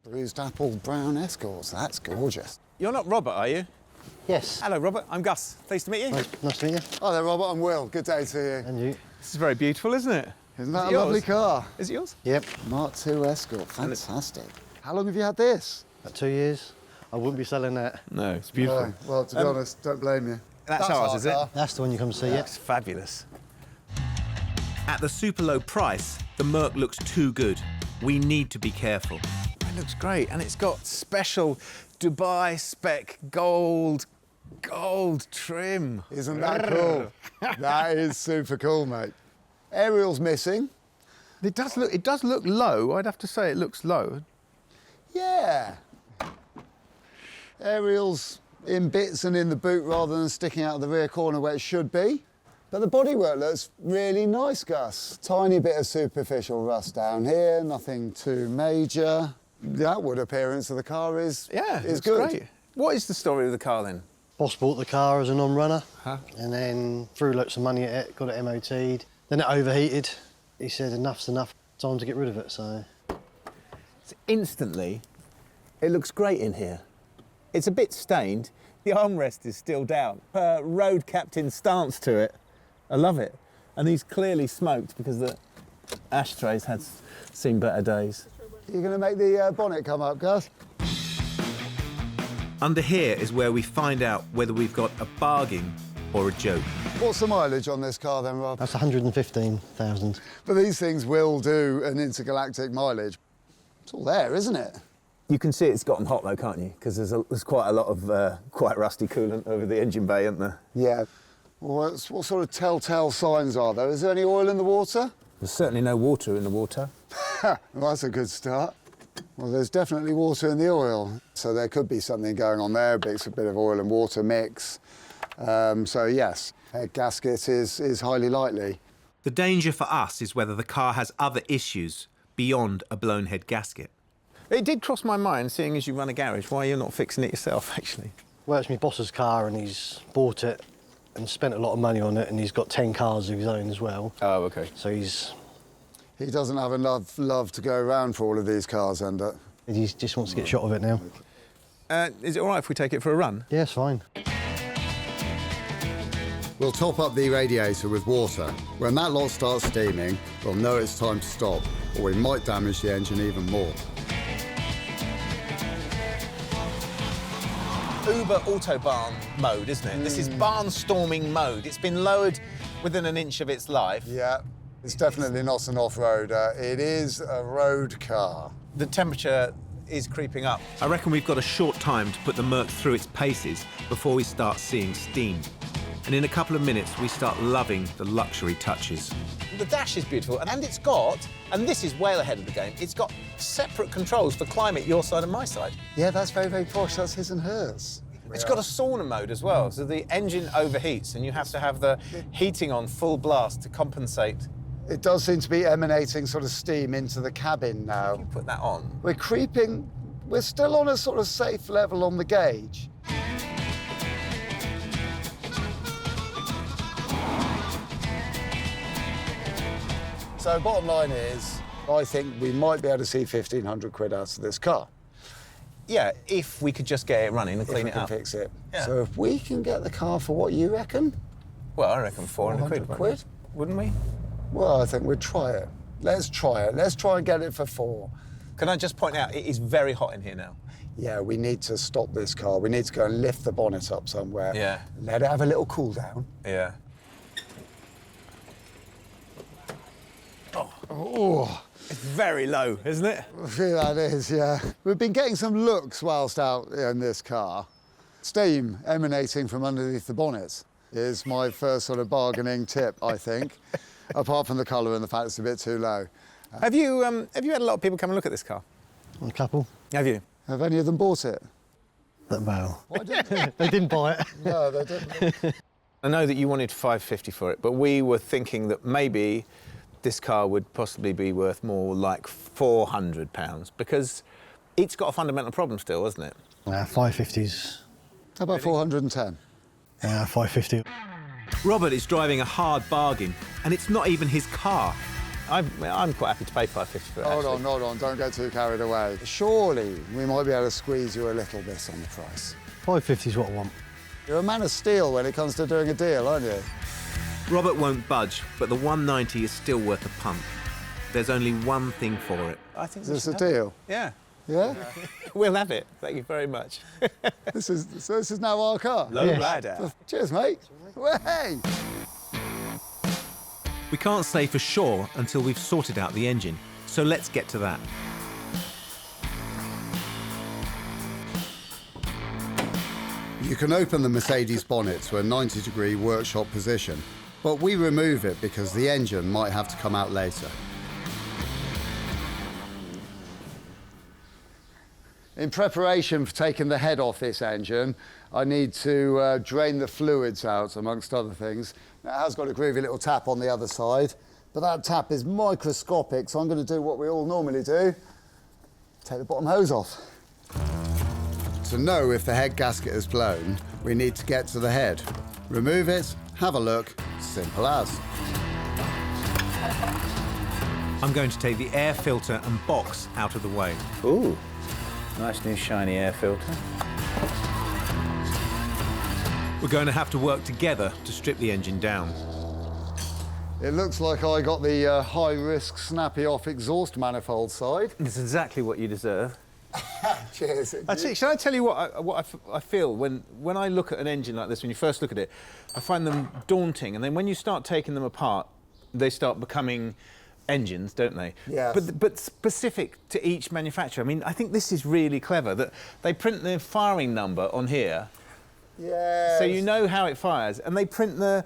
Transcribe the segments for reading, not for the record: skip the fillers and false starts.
Bruised apple brown escorts, that's gorgeous. You're not Robert, are you? Yes. Hello, Robert. I'm Gus. Pleased to meet you. Nice to meet you. Hi there, Robert, I'm Will. Good day to you. And you. This is very beautiful, isn't it? Isn't that a lovely car? Is it yours? Yep. Mark II Escort, fantastic. How long have you had this? About 2 years. I wouldn't be selling that. No, it's beautiful. No, well, to be honest, don't blame you. That's ours, our is it? car. That's the one you come to see, It's fabulous. At the super low price, the Merc looks too good. We need to be careful. It looks great, and it's got special Dubai spec gold trim. Isn't that cool? That is super cool, mate. Aerial's missing. It does look low. I'd have to say it looks low. Yeah. Aerial's in bits and in the boot rather than sticking out of the rear corner where it should be. But the bodywork looks really nice, Gus. Tiny bit of superficial rust down here, nothing too major. The outward appearance of the car is It's good. great. What is the story of the car then? Boss bought the car as a non-runner, Huh? and then threw lots of money at it, got it MOT'd. Then it overheated. He said, enough's enough, time to get rid of it, so... Instantly, it looks great in here. It's a bit stained. The armrest is still down. Road captain stance to it. I love it. And these clearly smoked because the ashtrays had seen better days. You're going to make the bonnet come up, Gus? Under here is where we find out whether we've got a bargain or a joke. What's the mileage on this car then, Rob? That's 115,000. But these things will do an intergalactic mileage. It's all there, isn't it? You can see it's gotten hot though, can't you? Because there's quite a lot of quite rusty coolant over the engine bay, isn't there? Yeah. Well, what sort of telltale signs are there? Is there any oil in the water? There's certainly no water in the water. Well, that's a good start. Well, there's definitely water in the oil, so there could be something going on there. It's a bit of oil and water mix. So, yes, head gasket is highly likely. The danger for us is whether the car has other issues beyond a blown head gasket. It did cross my mind, seeing as you run a garage, why you're not fixing it yourself, actually. Well, it's my boss's car, and he's bought it and spent a lot of money on it, and he's got 10 cars of his own as well. Oh, OK. So He doesn't have enough love to go around for all of these cars, Ender. he just wants to get shot of it now. Is it all right if we take it for a run? Yeah, it's fine. We'll top up the radiator with water. When that lot starts steaming, we'll know it's time to stop, or we might damage the engine even more. Uber Autobahn mode, isn't it? This is barnstorming mode. It's been lowered within an inch of its life. Yeah, it's definitely not an off-roader. It is a road car. The temperature is creeping up. I reckon we've got a short time to put the Merc through its paces before we start seeing steam. And in a couple of minutes, we start loving the luxury touches. The dash is beautiful, and it's got, and this is well ahead of the game, it's got separate controls for climate, your side and my side. Yeah, that's very, very posh. That's his and hers. It's got a sauna mode as well, so the engine overheats and you have to have the heating on full blast to compensate. It does seem to be emanating sort of steam into the cabin now. Put that on. We're creeping, we're still on a sort of safe level on the gauge. So bottom line is, I think we might be able to see 1,500 quid out of this car. Yeah, if we could just get it running and clean if it we up. can fix it. Yeah. So if we can get the car for what you reckon? Well, I reckon 400 quid? Wouldn't we? Well, I think we'd try it. Let's try it. Let's try and get it for 4. Can I just point out, it is very hot in here now. Yeah, we need to stop this car. We need to go and lift the bonnet up somewhere. Yeah. Let it have a little cool down. Yeah. Oh, It's very low, isn't it? that is, yeah. We've been getting some looks whilst out in this car. Steam emanating from underneath the bonnet is my first sort of bargaining tip, I think, apart from the colour and the fact it's a bit too low. Have you had a lot of people come and look at this car? A couple. Have you? Have any of them bought it? Well, Why didn't they didn't buy it. No, they didn't. I know that you wanted 550 for it, but we were thinking that maybe this car would possibly be worth more like £400 because it's got a fundamental problem still, hasn't it? 550s. How about 410? 550. Robert is driving a hard bargain, and it's not even his car. I'm quite happy to pay £5.50 for it. Hold actually. on, don't get too carried away. Surely we might be able to squeeze you a little bit on the price. £5.50 is what I want. You're a man of steel when it comes to doing a deal, aren't you? Robert won't budge, but the 190 is still worth a punt. There's only one thing for it. I think Is this a deal? Yeah. Yeah? We'll have it. Thank you very much. This is now our car? Low rider. Cheers, mate. Hey! We can't say for sure until we've sorted out the engine, so let's get to that. You can open the Mercedes bonnet to a 90-degree workshop position, but we remove it because the engine might have to come out later. In preparation for taking the head off this engine, I need to drain the fluids out, amongst other things. Now, it has got a groovy little tap on the other side, but that tap is microscopic, so I'm going to do what we all normally do, take the bottom hose off. To know if the head gasket has blown, we need to get to the head. Remove it, have a look, simple as. I'm going to take the air filter and box out of the way. Ooh, nice new shiny air filter. We're going to have to work together to strip the engine down. It looks like I got the high-risk, snappy-off exhaust manifold side. It's exactly what you deserve. Cheers. Shall I tell you what I feel when I look at an engine like this, when you first look at it, I find them daunting, and then when you start taking them apart, they start becoming engines, don't they? Yes. But specific to each manufacturer. I mean, I think this is really clever, that they print the firing number on here, Yes. so you know how it fires, and they print the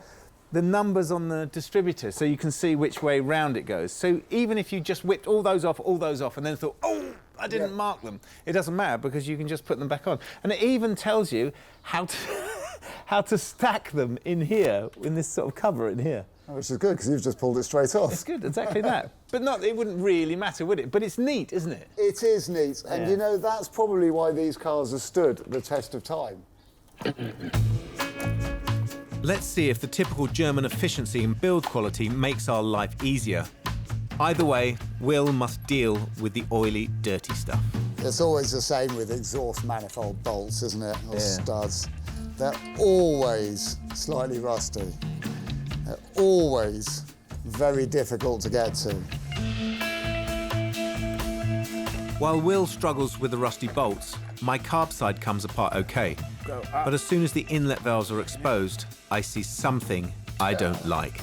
numbers on the distributor so you can see which way round it goes. So even if you just whipped all those off, and then thought, oh, I didn't mark them, it doesn't matter because you can just put them back on. And it even tells you how to, how to stack them in here, in this sort of cover in here. Which is good, because you've just pulled it straight off. It's good, exactly that. But it wouldn't really matter, would it? But it's neat, isn't it? It is neat, and Yeah. you know, that's probably why these cars have stood the test of time. Let's see if the typical German efficiency and build quality makes our life easier. Either way, Will must deal with the oily, dirty stuff. It's always the same with exhaust manifold bolts, isn't it? Or Yeah. studs. They're always slightly rusty. They're always very difficult to get to. While Will struggles with the rusty bolts, my carb side comes apart okay. But as soon as the inlet valves are exposed, I see something I don't like.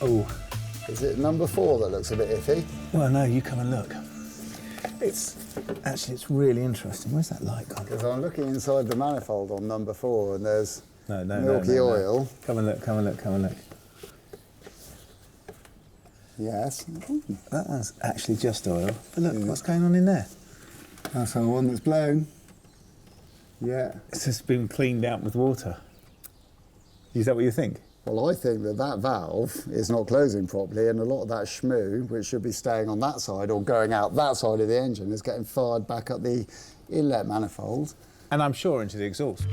Oh, Is it number 4 that looks a bit iffy? well, no, you come and look. It's really interesting. Where's that light gone? Because I'm looking inside the manifold on number 4 and there's No, milky oil. Come and look. Yes. That one's actually just oil. But look, what's going on in there? That's our one that's blown. Yeah. It's just been cleaned out with water. Is that what you think? Well, I think that valve is not closing properly, and a lot of that schmoo, which should be staying on that side or going out that side of the engine, is getting fired back up the inlet manifold. And I'm sure into the exhaust.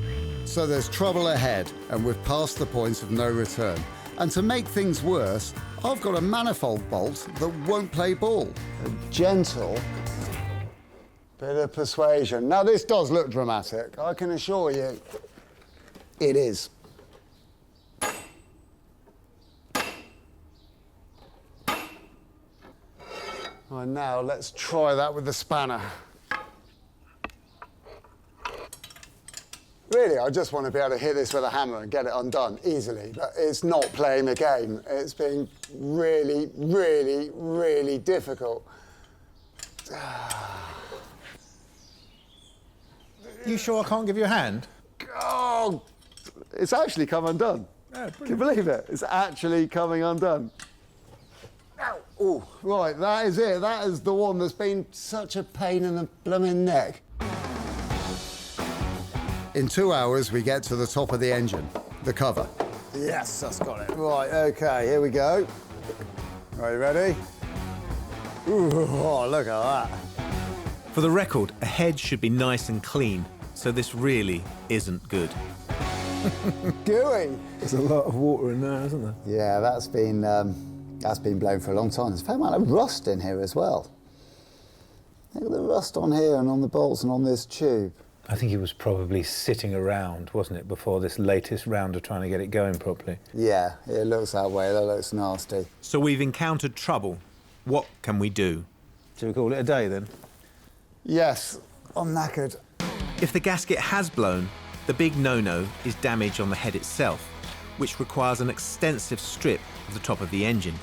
So there's trouble ahead, and we've passed the point of no return. And to make things worse, I've got a manifold bolt that won't play ball. A gentle bit of persuasion. Now, this does look dramatic. I can assure you it is. And now let's try that with the spanner. Really, I just want to be able to hit this with a hammer and get it undone easily, but it's not playing the game. It's been really, really, really difficult. You sure I can't give you a hand? Oh, it's actually come undone. Oh, Can you believe it? It's actually coming undone. Ow. Oh, right, that is it. That is the one that's been such a pain in the blooming neck. In 2 hours, we get to the top of the engine, the cover. Yes, that's got it. Right, OK, here we go. Are you ready? Ooh, oh, look at that. For the record, a head should be nice and clean, so this really isn't good. Gooey. There's a lot of water in there, isn't there? Yeah, that's been That's been blown for a long time. There's a fair amount of rust in here as well. Look at the rust on here and on the bolts and on this tube. I think he was probably sitting around, wasn't it, before this latest round of trying to get it going properly. Yeah, it looks that way. That looks nasty. So we've encountered trouble. What can we do? Shall we call it a day then? Yes, I'm knackered. If the gasket has blown, the big no-no is damage on the head itself, which requires an extensive strip of the top of the engine.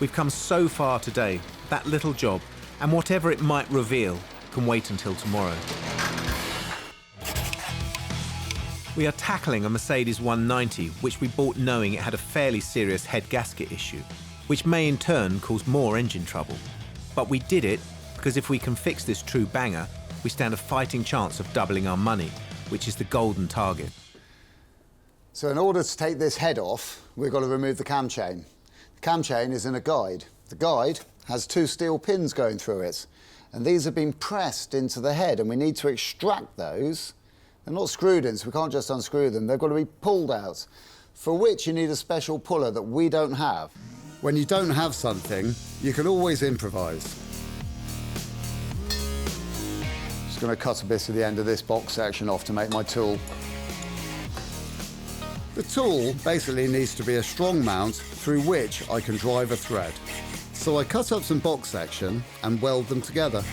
We've come so far today, that little job, and whatever it might reveal, can wait until tomorrow. We are tackling a Mercedes 190, which we bought knowing it had a fairly serious head gasket issue, which may in turn cause more engine trouble. But we did it because if we can fix this true banger, we stand a fighting chance of doubling our money, which is the golden target. So in order to take this head off, we've got to remove the cam chain. The cam chain is in a guide. The guide has 2 steel pins going through it, and these have been pressed into the head, and we need to extract those. They're not screwed in, so we can't just unscrew them. They've got to be pulled out, for which you need a special puller that we don't have. When you don't have something, you can always improvise. Just going to cut a bit of the end of this box section off to make my tool. The tool basically needs to be a strong mount through which I can drive a thread. So I cut up some box section and weld them together.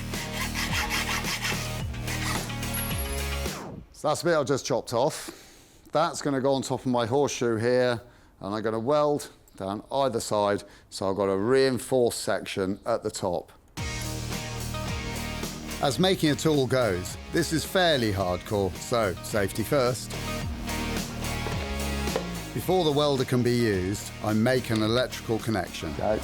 So that's the bit I just chopped off. That's going to go on top of my horseshoe here, and I'm going to weld down either side, so I've got a reinforced section at the top. As making a tool goes, this is fairly hardcore, so safety first. Before the welder can be used, I make an electrical connection. Okay.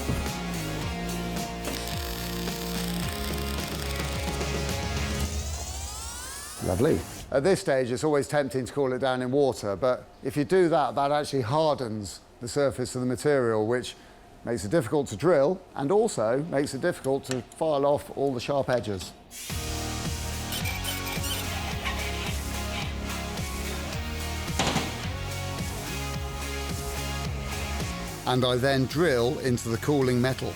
Lovely. At this stage, it's always tempting to cool it down in water, but if you do that, that actually hardens the surface of the material, which makes it difficult to drill and also makes it difficult to file off all the sharp edges. And I then drill into the cooling metal.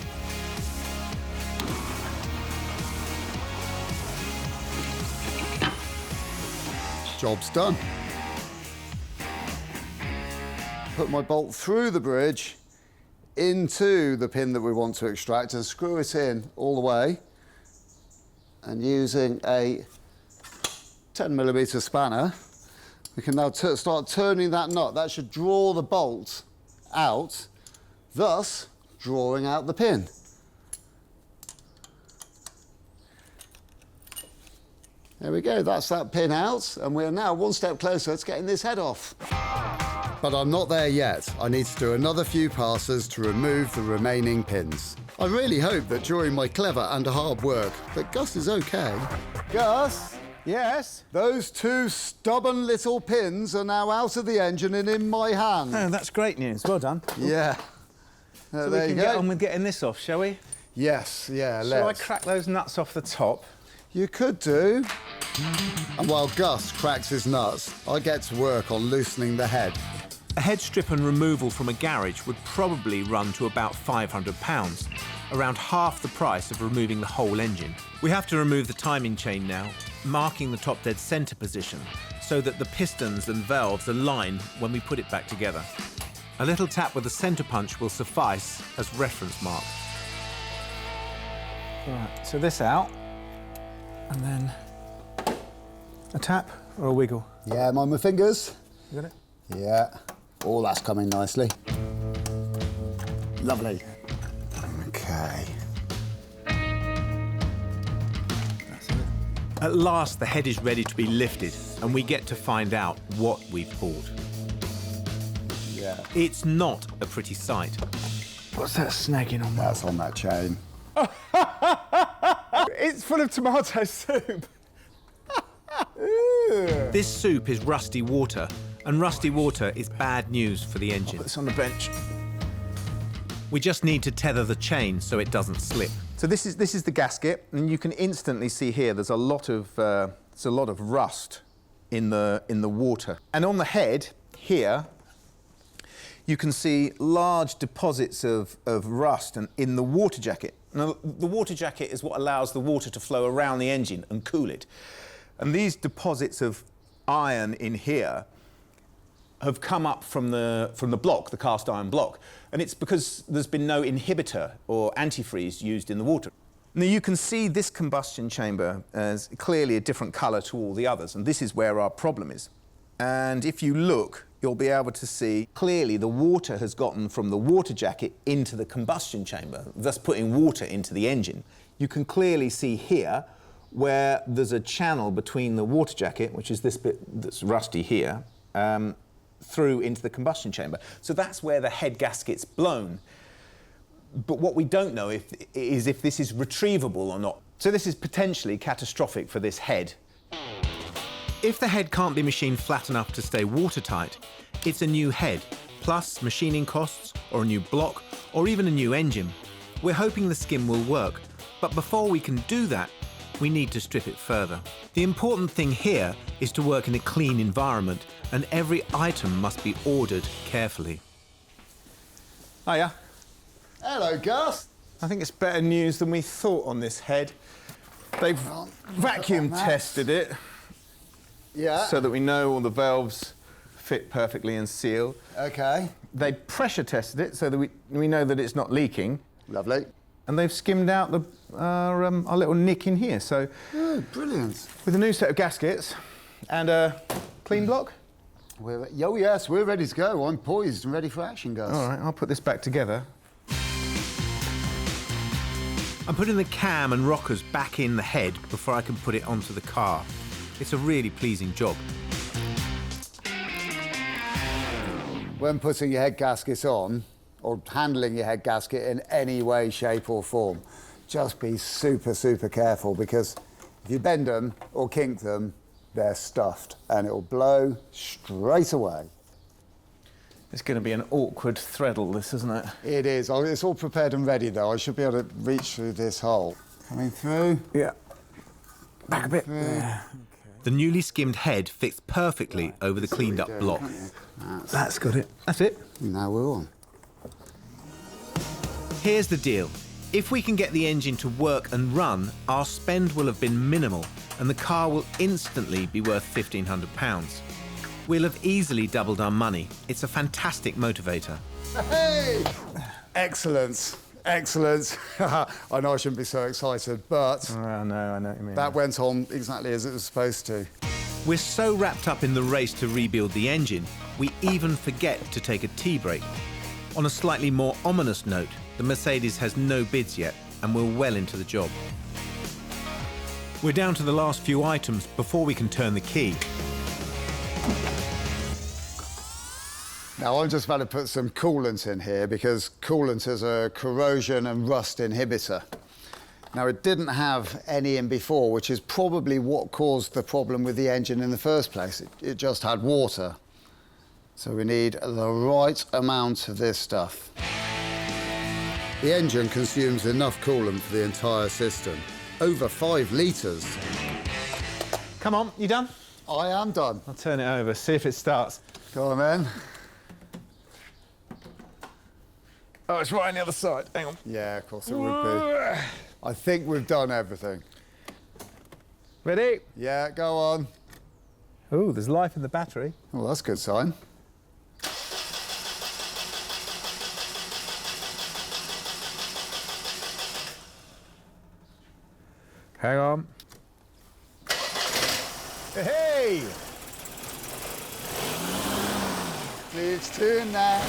Job's done. Put my bolt through the bridge into the pin that we want to extract and screw it in all the way. And using a 10mm spanner, we can now start turning that nut. That should draw the bolt out, thus drawing out the pin. There we go, that's that pin out, and we're now one step closer to getting this head off. But I'm not there yet. I need to do another few passes to remove the remaining pins. I really hope that during my clever and hard work that Gus is okay. Gus? Yes? Those 2 stubborn little pins are now out of the engine and in my hand. Oh, that's great news. Well done. Yeah. So there we can you get go. on with getting this off, shall we? Yes, yeah, Shall I let's. crack those nuts off the top? You could do. And while Gus cracks his nuts, I get to work on loosening the head. A head strip and removal from a garage would probably run to about £500, around half the price of removing the whole engine. We have to remove the timing chain now, marking the top dead centre position, so that the pistons and valves align when we put it back together. A little tap with a centre punch will suffice as reference mark. Right, so this out, and then a tap or a wiggle. Yeah, mind my fingers. You got it? Yeah. Oh, that's coming nicely. Lovely. Okay. That's it. At last, the head is ready to be lifted, and we get to find out what we've bought. Yeah. It's not a pretty sight. What's that snagging on there? That's on that chain. It's full of tomato soup. This soup is rusty water, and rusty water is bad news for the engine. It's on the bench. We just need to tether the chain so it doesn't slip. So this is the gasket, and you can instantly see here there's a lot of rust in the water. And on the head here, you can see large deposits of rust in the water jacket. Now, the water jacket is what allows the water to flow around the engine and cool it. And these deposits of iron in here have come up from the block, the cast iron block. And it's because there's been no inhibitor or antifreeze used in the water. Now, you can see this combustion chamber as clearly a different colour to all the others, and this is where our problem is. And if you look, you'll be able to see clearly the water has gotten from the water jacket into the combustion chamber, thus putting water into the engine. You can clearly see here where there's a channel between the water jacket, which is this bit that's rusty here, through into the combustion chamber. So that's where the head gasket's blown. But what we don't know is if this is retrievable or not. So this is potentially catastrophic for this head. If the head can't be machined flat enough to stay watertight, it's a new head, plus machining costs, or a new block, or even a new engine. We're hoping the skim will work, but before we can do that, we need to strip it further. The important thing here is to work in a clean environment, and every item must be ordered carefully. Hiya. Hello, Gus. I think it's better news than we thought on this head. They've vacuum tested it. Yeah. So that we know all the valves fit perfectly and seal. Okay. They pressure tested it so that we know that it's not leaking. Lovely. And they've skimmed out our little nick in here. So, Oh, brilliant. with a new set of gaskets and a clean block. Oh, yes, we're ready to go. I'm poised and ready for action, Gus. All right, I'll put this back together. I'm putting the cam and rockers back in the head before I can put it onto the car. It's a really pleasing job. When putting your head gaskets on, or handling your head gasket in any way, shape or form, just be super, super careful, because if you bend them or kink them, they're stuffed and it'll blow straight away. It's going to be an awkward threadle, this, isn't it? It is. Oh, it's all prepared and ready, though. I should be able to reach through this hole. Coming through. Yeah. Back a bit. Yeah. The newly skimmed head fits perfectly over the cleaned up block. That's got it. That's it. Now we're on. Here's the deal. If we can get the engine to work and run, our spend will have been minimal and the car will instantly be worth £1,500. We'll have easily doubled our money. It's a fantastic motivator. Hey! Excellent. Excellent. I know I shouldn't be so excited, but I know what you mean. that went on exactly as it was supposed to. We're so wrapped up in the race to rebuild the engine, we even forget to take a tea break. On a slightly more ominous note, the Mercedes has no bids yet, and we're well into the job. We're down to the last few items before we can turn the key. Now, I'm just about to put some coolant in here because coolant is a corrosion and rust inhibitor. Now, it didn't have any in before, which is probably what caused the problem with the engine in the first place. It just had water. So we need the right amount of this stuff. The engine consumes enough coolant for the entire system. Over 5 litres. Come on, you done? I am done. I'll turn it over, see if it starts. Go on, then. Oh, it's right on the other side. Hang on. Yeah, of course it would be. I think we've done everything. Ready? Yeah, go on. Oh, there's life in the battery. Well, that's a good sign. Hang on. Hey! It's doing that.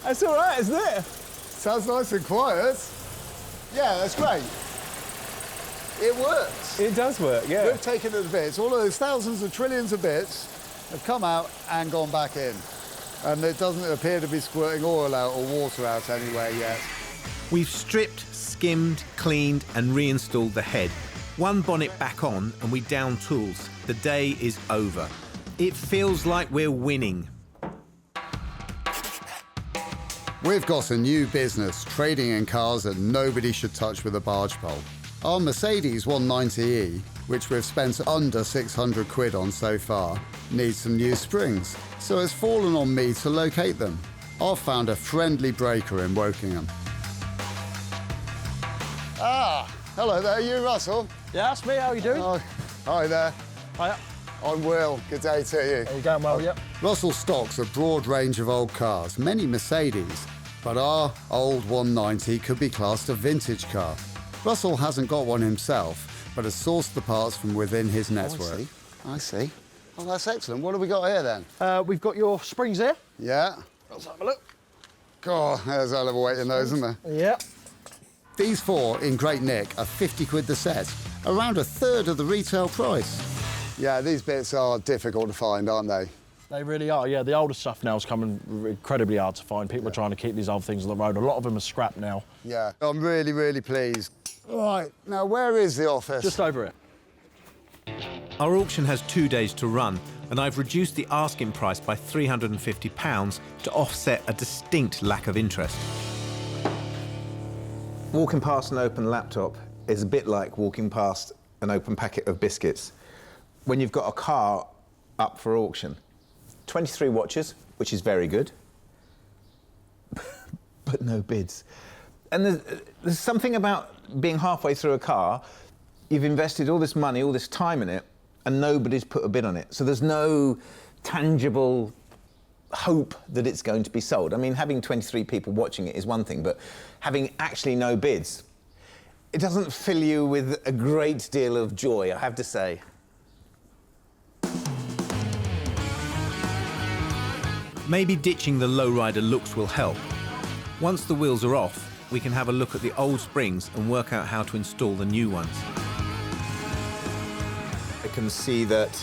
That's all right, isn't it? Sounds nice and quiet. Yeah, that's great. It works. It does work, yeah. We've taken the bits. All of those thousands of trillions of bits have come out and gone back in. And it doesn't appear to be squirting oil out or water out anywhere yet. We've stripped, skimmed, cleaned and reinstalled the head. One bonnet back on and we down tools. The day is over. It feels like we're winning. We've got a new business, trading in cars that nobody should touch with a barge pole. Our Mercedes 190e, which we've spent under 600 quid on so far, needs some new springs, so it's fallen on me to locate them. I've found a friendly breaker in Wokingham. Ah, hello there, you Russell? Yeah, that's me. How are you doing? Oh, hi there. Hiya. I'm Will. Good day to you. Are you going well? Yep. Russell stocks a broad range of old cars, many Mercedes, but our old 190 could be classed a vintage car. Russell hasn't got one himself, but has sourced the parts from within his network. I see. Oh, that's excellent. What have we got here then? We've got your springs here. Yeah. Let's have a look. God, there's a hell of a weight in those, isn't there? Yeah. These four in great nick are 50 quid the set, around a third of the retail price. Yeah, these bits are difficult to find, aren't they? They really are. Yeah, the older stuff now is coming incredibly hard to find. People are trying to keep these old things on the road. A lot of them are scrapped now. Yeah. I'm really, really pleased. Right, now where is the office? Just over here. Our auction has 2 days to run, and I've reduced the asking price by £350 to offset a distinct lack of interest. Walking past an open laptop is a bit like walking past an open packet of biscuits. When you've got a car up for auction, 23 watches, which is very good, but no bids. And there's something about being halfway through a car, you've invested all this money, all this time in it, and nobody's put a bid on it. So there's no tangible hope that it's going to be sold. I mean, having 23 people watching it is one thing, but having actually no bids, it doesn't fill you with a great deal of joy, I have to say. Maybe ditching the lowrider looks will help. Once the wheels are off, we can have a look at the old springs and work out how to install the new ones. I can see that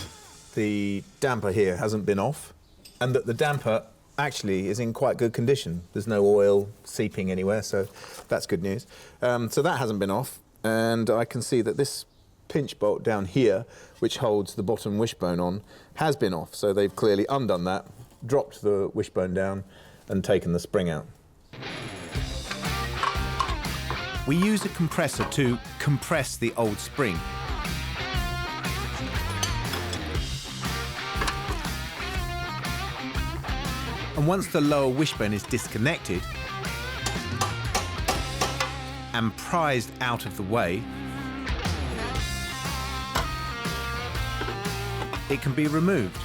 the damper here hasn't been off, and that the damper actually is in quite good condition. There's no oil seeping anywhere, so that's good news. So that hasn't been off, and I can see that this pinch bolt down here, which holds the bottom wishbone on, has been off. So they've clearly undone that, dropped the wishbone down, and taken the spring out. We use a compressor to compress the old spring. And once the lower wishbone is disconnected and prized out of the way, it can be removed.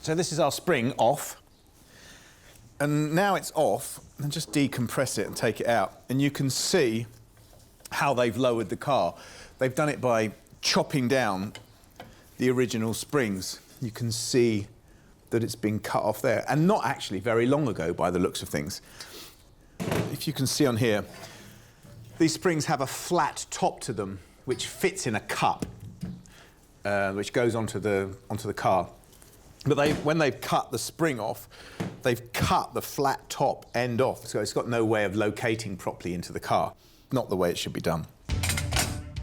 So this is our spring off. And now it's off, and just decompress it and take it out. And you can see how they've lowered the car. They've done it by chopping down the original springs. You can see that it's been cut off there, and not actually very long ago by the looks of things. If you can see on here, these springs have a flat top to them, which fits in a cup, which goes onto the car. But when they've cut the spring off, they've cut the flat top end off, so it's got no way of locating properly into the car. Not the way it should be done.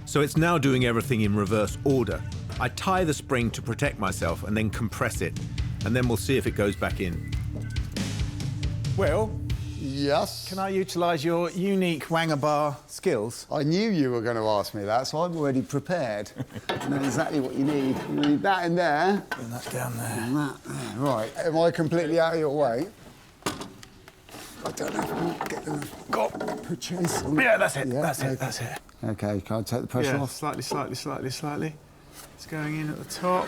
So it's now doing everything in reverse order. I tie the spring to protect myself and then compress it, and then we'll see if it goes back in. Well, Yes? can I utilise your unique Wanger bar skills? I knew you were going to ask me that, so I'm already prepared. I know exactly what you need. You need that in there. And that's down there. And that there. Right. Am I completely out of your way? I don't know if I can get them. Got put chase on. Yeah, that's it, Yeah, that's okay. it, that's it. OK, can I take the pressure Yeah, off? slightly. It's going in at the top.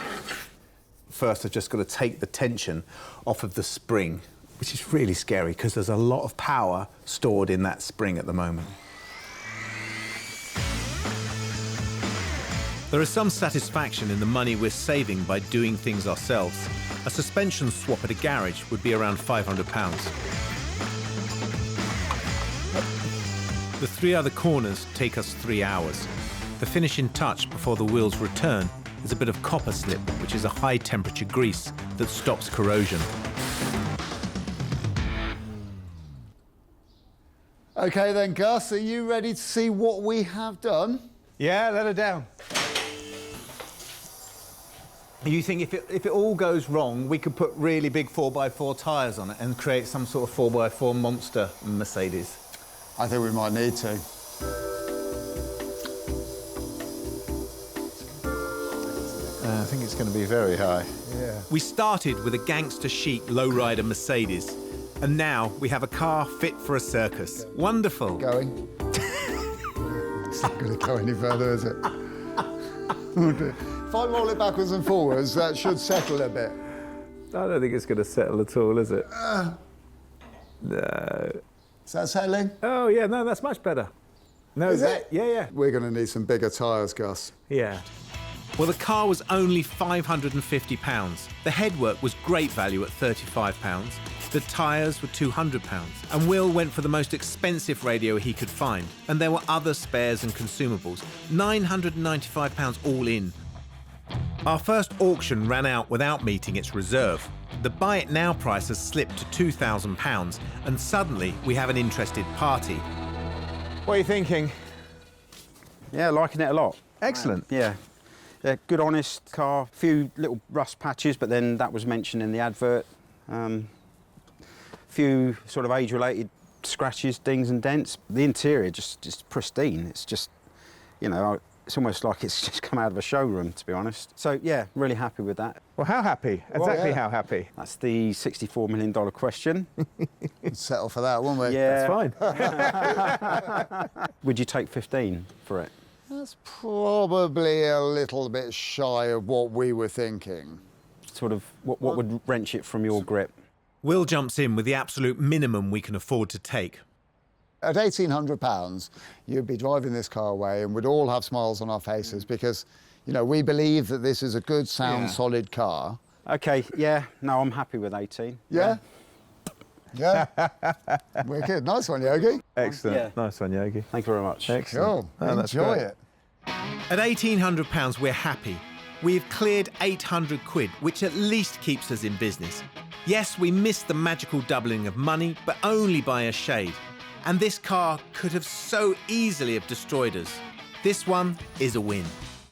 First, I've just got to take the tension off of the spring, which is really scary because there's a lot of power stored in that spring at the moment. There is some satisfaction in the money we're saving by doing things ourselves. A suspension swap at a garage would be around £500. The 3 other corners take us 3 hours. The finishing touch before the wheels return is a bit of copper slip, which is a high-temperature grease that stops corrosion. OK then, Gus, are you ready to see what we have done? Yeah, let her down. You think if it all goes wrong, we could put really big 4x4 tyres on it and create some sort of 4x4 monster Mercedes? I think we might need to. I think it's going to be very high. Yeah. We started with a gangster chic lowrider Mercedes, and now we have a car fit for a circus. Wonderful. Going. It's not going to go any further, is it? If I roll it backwards and forwards, that should settle a bit. I don't think it's going to settle at all, is it? No. Is that settling? Oh, yeah, no, that's much better. No, Is it? Yeah. We're going to need some bigger tyres, Gus. Yeah. Well, the car was only £550. The headwork was great value at £35. The tyres were £200. And Will went for the most expensive radio he could find. And there were other spares and consumables. £995 all in. Our first auction ran out without meeting its reserve. The buy it now price has slipped to £2,000, and suddenly we have an interested party. What are you thinking? Yeah, liking it a lot. Excellent. Yeah. Yeah, good, honest car. Few little rust patches, but then that was mentioned in the advert. Few sort of age-related scratches, dings and dents. The interior just pristine. It's just, you know, it's almost like it's just come out of a showroom, to be honest. So, yeah, really happy with that. Well, how happy? Exactly yeah. how happy? That's the $64 million question. We'd settle for that, wouldn't we? Yeah. That's fine. Would you take 15 for it? That's probably a little bit shy of what we were thinking. Sort of, what would wrench it from your grip? Will jumps in with the absolute minimum we can afford to take. At £1,800, you'd be driving this car away and we'd all have smiles on our faces because, you know, we believe that this is a good, sound, solid car. OK, yeah, no, I'm happy with 18. Yeah? Yeah. Wicked. Nice one, Yogi. Excellent. Yeah. Nice one, Yogi. Thank you very much. Excellent. Cool. Oh, that's Enjoy great. it. At £1,800, we're happy. We've cleared 800 quid, which at least keeps us in business. Yes, we missed the magical doubling of money, but only by a shade. And this car could have so easily have destroyed us. This one is a win.